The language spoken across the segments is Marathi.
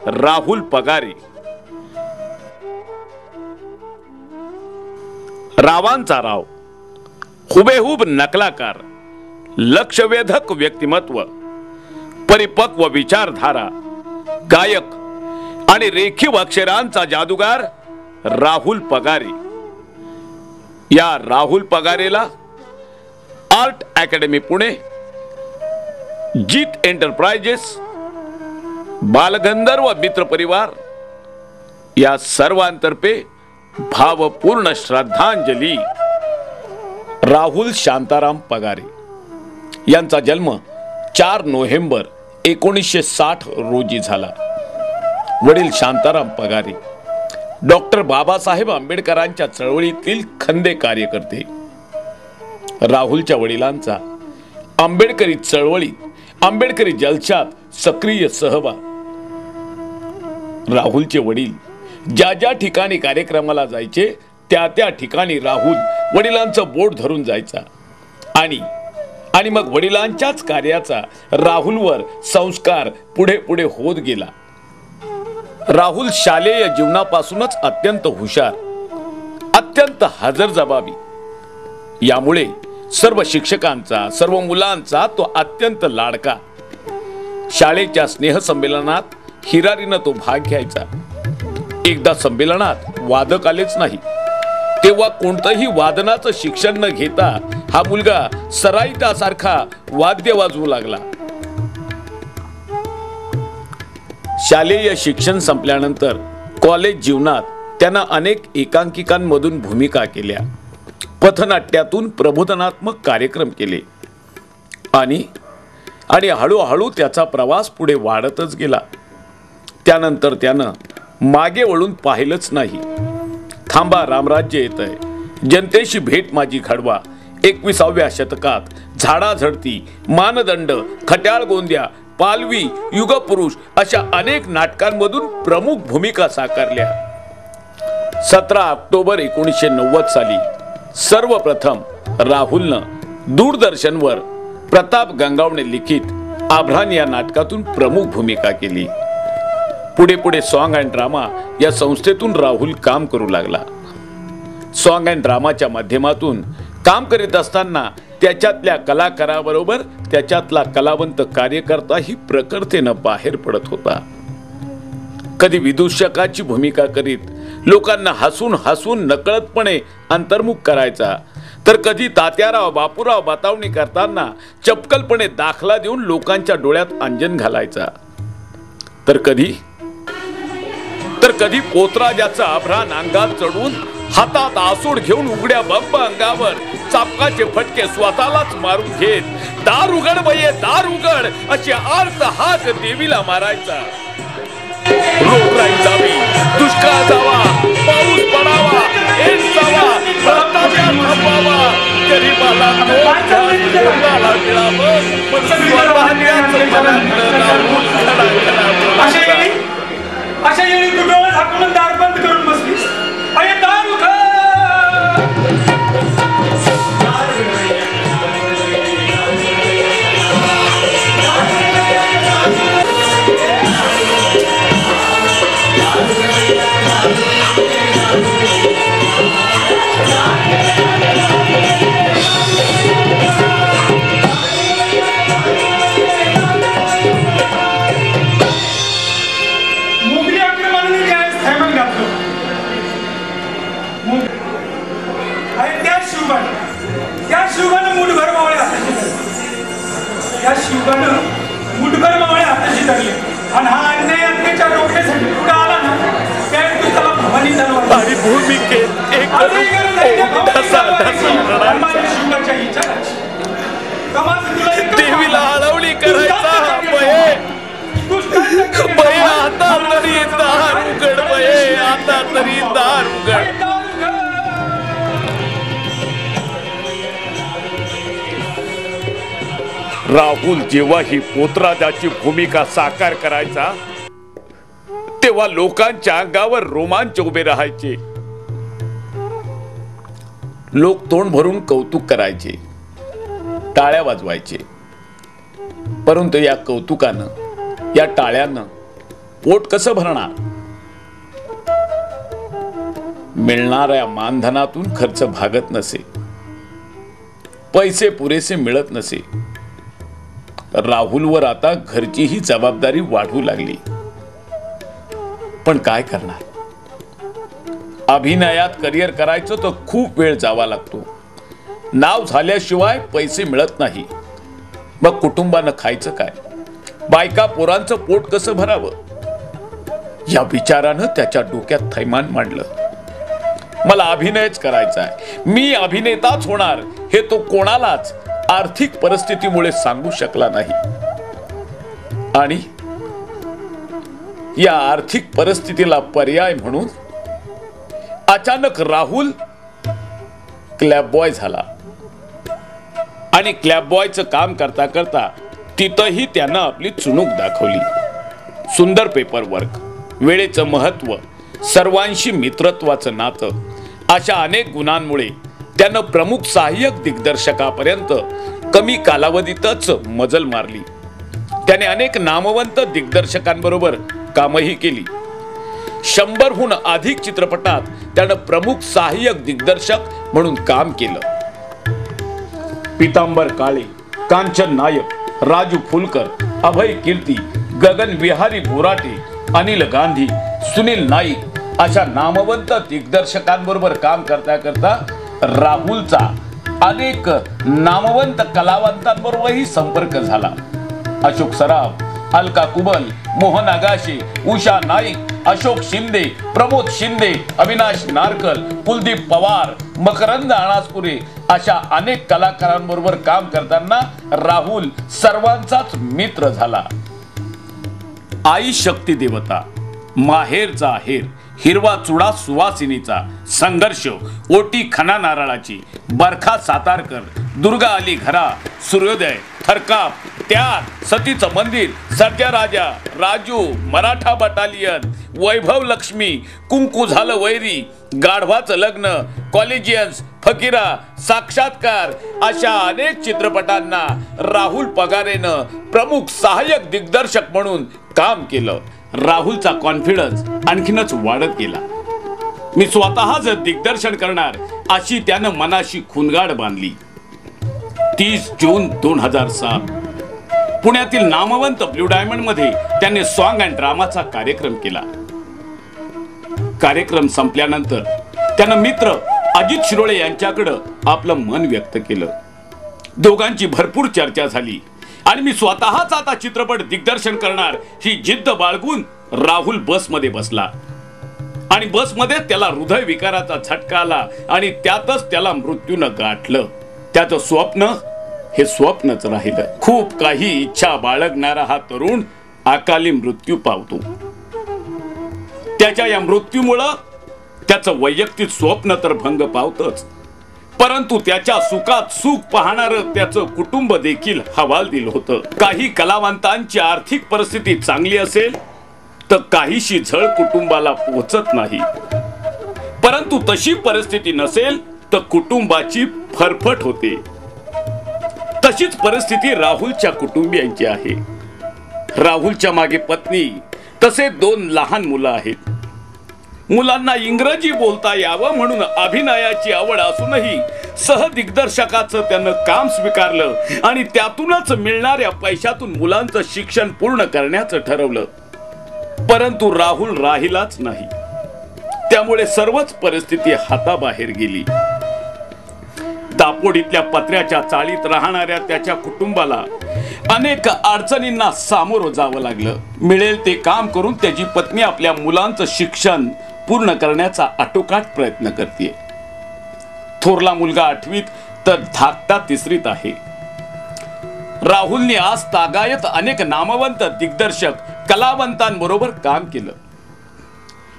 राहुल पगारे. रावांचा राव, हुबेहूब नकलाकार, लक्षवेधक व्यक्तिमत्व, परिपक्व विचारधारा, गायक आणि रेखीव अक्षरांचा जादूगार राहुल पगारे. या राहुल पगारेला आर्ट अकॅडमी पुणे, जीत एंटरप्राइजेस, बालगंधर्व मित्र परिवार या सर्वांतर्फे भावपूर्ण श्रद्धांजली. राहुल शांताराम पगारे यांचा जन्म 4 नोव्हेंबर 1960 रोजी झाला. वडील शांताराम पगारे डॉक्टर बाबासाहेब आंबेडकरांच्या चळवळीतील खंदे कार्यकर्ते. राहुलच्या वडिलांचा आंबेडकरी चळवळीत, आंबेडकरी जलशात सक्रिय सहभाग. राहुलचे वडील ज्या ज्या ठिकाणी कार्यक्रमाला जायचे त्या त्या ठिकाणी राहुल वडिलांचं बोट धरून जायचा आणि मग वडिलांच्याच कार्याचा राहुलवर संस्कार पुढे पुढे होत गेला. राहुल शालेय जीवनापासूनच अत्यंत हुशार, अत्यंत हजरजबाबी. यामुळे सर्व शिक्षकांचा, सर्व मुलांचा तो अत्यंत लाडका. शाळेच्या स्नेहसंमेलनात हिरारीनं तो भाग घ्यायचा. एकदा संमेलनात वादक आलेच नाही, तेव्हा कोणतंही वादनाचं शिक्षण न घेता हा मुलगा सराईतासारखा वाद्य वाजवू लागला. शालेय शिक्षण संपल्यानंतर कॉलेज जीवनात त्यानं अनेक एकांकिकांमधून भूमिका केल्या, पथनाट्यातून प्रबोधनात्मक कार्यक्रम केले आणि हळूहळू त्याचा प्रवास पुढे वाढतच गेला. त्यानंतर त्यानं मागे वळून पाहिलंच नाही. थांबा रामराज्य येतंय, जनतेशी भेट माझी घडवा, 21व्या शतकात, झाडाझडती, मानदंड, खट्याळ गोंद्या, पालवी, युगपुरुष अशा अनेक नाटकांमधून प्रमुख भूमिका साकारल्या. 17 ऑक्टोबर 1990 साली सर्वप्रथम राहुलनं दूरदर्शनवर प्रताप गंगावणे लिखित आभ्रान या नाटकातून प्रमुख भूमिका केली. पुढे पुढे सॉन्ग अँड ड्रामा या संस्थेतून राहुल काम करू लागला. सॉन्ग अँड ड्रामाच्या माध्यमातून काम करीत असताना त्याच्यातल्या कलाकाराबरोबर त्याच्यातला कलावंत कार्यकर्ताही प्रखरतेनं बाहेर पडत होता. कधी विदूषकाची भूमिका करीत लोकांना हसून हसून नकळतपणे अंतर्मुख करायचा, तर कधी तात्याराव बापूराव बतावणी करताना चपकलपणे दाखला देऊन लोकांच्या डोळ्यात अंजन घालायचा. तर कधी पोतराजाचं आभ्रान अंगात चढून हातात आसूड घेऊन उघड्या बंब अंगावर चापकाचे फटके स्वतःलाच मारून घेत दार उघड बये दार उघड अशी आर्त हाक देवीला मारायचा. रोगराई जावी, दुष्काळ जावा, पाऊस पडावा, एड जावा, भ्रष्टाचार थांबवावा, गरीबाला मिळावं, पण सर्वसामान्याचं मनातलं राहुल खडा अशा वेळी तू डोळे झाकून दार बंद करून बसलीस. अरे दार उघड. मुठभर मावळे हाताशी धरले आणि हा अन्याय अत्याचार रोखण्यासाठी पुढे आला ना, त्यावेळी तू त्याला भवानी तलवार आणि भूमिकेत एक देवीला आळवणी करायचा. बये आता तरी दार उघड, बये आता तरी दार उघड. राहुल जेव्हा ही पोतराजाची भूमिका साकार करायचा तेव्हा लोकांच्या अंगावर रोमांच उभे राहायचे. लोक तोंड भरून कौतुक करायचे, टाळ्या वाजवायचे. परंतु या कौतुकानं, या टाळ्यानं पोट कसं भरणार? मिळणाऱ्या मानधनातून खर्च भागत नसे, पैसे पुरेसे मिळत नसे. राहुलवर आता घरचीही जबाबदारी वाढू लागली. पण काय करणार? अभिनयात करिअर करायचं तर खूप वेळ जावा लागतो. नाव झाल्याशिवाय पैसे मिळत नाही. मग कुटुंबानं खायचं काय? बायका पोरांचं पोट कसं भरावं? या विचारानं त्याच्या डोक्यात थैमान मांडलं. मला अभिनयच करायचा आहे, मी अभिनेताच होणार, हे तो कोणालाच आर्थिक परिस्थितीमुळे सांगू शकला नाही. आणि या आर्थिक परिस्थितीला पर्याय म्हणून अचानक राहुल क्लॅब बॉय झाला. आणि क्लॅब बॉयचं काम करता करता तिथंही त्यानं आपली चुणूक दाखवली. सुंदर पेपर वर्क, वेळेचं महत्व, सर्वांशी मित्रत्वाचं नातं, अशा अनेक गुणांमुळे त्यानं प्रमुख सहाय्यक दिग्दर्शकापर्यंत कमी कालावधीतच मजल मारली. त्याने अनेक नामवंत दिग्दर्शकांबरोबर कामही केली. 100हून अधिक चित्रपटात त्यानं प्रमुख सहाय्यक दिग्दर्शक म्हणून काम केलं. पीतांबर काळे, कांचन नायक, राजू फुलकर, अभय कीर्ती, गगन विहारी बोराटे, अनिल गांधी, सुनील नाईक अशा नामवंत दिग्दर्शकांबरोबर काम करता करता राहुलचा अनेक नामवंत कलावंतांबरोबरही संपर्क झाला. अशोक सराफ, अलका कुबल, मोहन आगाशे, उषा नाईक, अशोक शिंदे, प्रमोद शिंदे, अविनाश नारकल, कुलदीप पवार, मकरंद अनासपुरे अशा अनेक कलाकारांबरोबर काम करताना राहुल सर्वांचाच मित्र झाला. आई शक्ती देवता, माहेरचा आहेर, हिरवा चुडा सुवासिनीचा, संघर्ष, ओटी खना नारळाची, बरखा सातारकर, दुर्गा आली घरा, सूर्योदय, थरकाप, त्याग, सतीचं मंदिर, सत्या राजा, राजू, मराठा बटालियन, वैभव लक्ष्मी, कुंकू झालं वैरी, गाढवाचं लग्न, कॉलेजियन्स, फकीरा, साक्षात्कार अशा अनेक चित्रपटांना राहुल पगारेनं प्रमुख सहाय्यक दिग्दर्शक म्हणून काम केलं. राहुलचा कॉन्फिडन्स आणखीनच वाढत गेला. मी स्वतःच दिग्दर्शन करणार अशी त्यानं मनाशी खुणगाड बांधली. 30 जून 2007 पुण्यातील नामवंत ब्लू डायमंड मध्ये त्याने सॉन्ग अँड ड्रामाचा कार्यक्रम केला. कार्यक्रम संपल्यानंतर त्यानं मित्र अजित शिरोळे यांच्याकडे आपलं मन व्यक्त केलं. दोघांची भरपूर चर्चा झाली आणि मी स्वतःच आता चित्रपट दिग्दर्शन करणार ही जिद्द बाळगून राहुल बसमध्ये बसला. आणि बसमध्ये त्याला हृदय विकाराचा झटका आला आणि त्यातच त्याला मृत्यूनं गाठलं. त्याचं स्वप्न हे स्वप्नच राहिलं. खूप काही इच्छा बाळगणारा हा तरुण अकाली मृत्यू पावतो. त्याच्या या मृत्यूमुळं त्याचं वैयक्तिक स्वप्न तर भंग पावतच, परंतु त्याच्या सुखात सुख पाहणार त्याचं कुटुंब देखील हवालदिल होतं. काही कलावंतांची आर्थिक परिस्थिती चांगली असेल तर काहीशी झळ कुटुंबाला पोहोचत नाही, परंतु तशी परिस्थिती नसेल तर कुटुंबाची फरफट होते. तशीच परिस्थिती राहुलच्या कुटुंबियांची आहे. राहुलच्या मागे पत्नी तसे 2 लहान मुलं आहेत. मुलांना इंग्रजी बोलता यावं म्हणून अभिनयाची आवड असूनही सहदिग्दर्शकाचं त्यानं काम स्वीकारलं आणि त्यातूनच मिळणाऱ्या पैशातून मुलांचं शिक्षण पूर्ण करण्याचं ठरवलं. परंतु राहुल राहिलाच नाही. त्यामुळे सर्वच परिस्थिती हाताबाहेर गेली. दापोडीतल्या पत्र्याच्या चाळीत राहणाऱ्या त्याच्या कुटुंबाला अनेक अडचणींना सामोरं जावं लागलं. मिळेल ते काम करून त्याची पत्नी आपल्या मुलांचं शिक्षण पूर्ण करण्याचा आटोकाट प्रयत्न करते. थोरला मुलगा 8वीत तर धाकटा 3रीत आहे. राहुलने आज तागायत अनेक नामवंत दिग्दर्शक कलावंतांबरोबर काम केलं.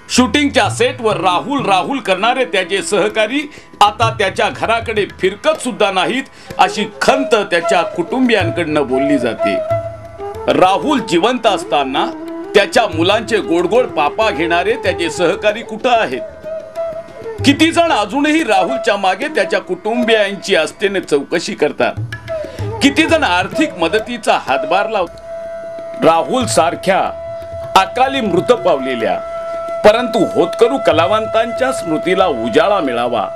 शूटिंगच्या सेटवर राहुल करणारे त्याचे सहकारी आता त्याच्या घराकडे फिरकत सुद्धा नाहीत अशी खंत त्याच्या कुटुंबियांकडनं बोलली जाते. राहुल जिवंत असताना त्याच्या मुलांचे गोडगोड पापा घेणारे त्याचे सहकारी कुठं आहेत? किती जण अजूनही राहुलच्या मागे त्याच्या कुटुंबियांची आस्थेने चौकशी करतात? किती जण आर्थिक मदतीचा हातभार लावतात? राहुल सारख्या अकाली मृत पावलेल्या परंतु होतकरू कलावंतांच्या स्मृतीला उजाळा मिळावा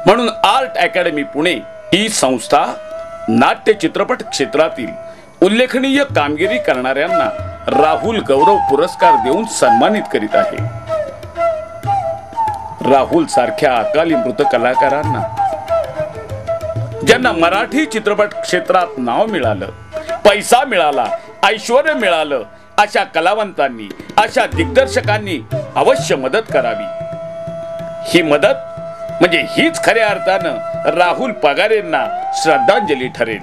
म्हणून आर्ट अकॅडमी पुणे ही संस्था नाट्य चित्रपट क्षेत्रातील उल्लेखनीय कामगिरी करणाऱ्यांना राहुल गौरव पुरस्कार देऊन सन्मानित करीत आहे. राहुल सारख्या अकाली मृत कलाकारांना ज्यांना मराठी चित्रपट क्षेत्रात नाव मिळालं, पैसा मिळाला, ऐश्वर्य मिळालं, अशा कलावंतांनी, अशा दिग्दर्शकांनी अवश्य मदत करावी. ही मदत म्हणजे हीच खऱ्या अर्थानं राहुल पगारेंना श्रद्धांजली ठरेल.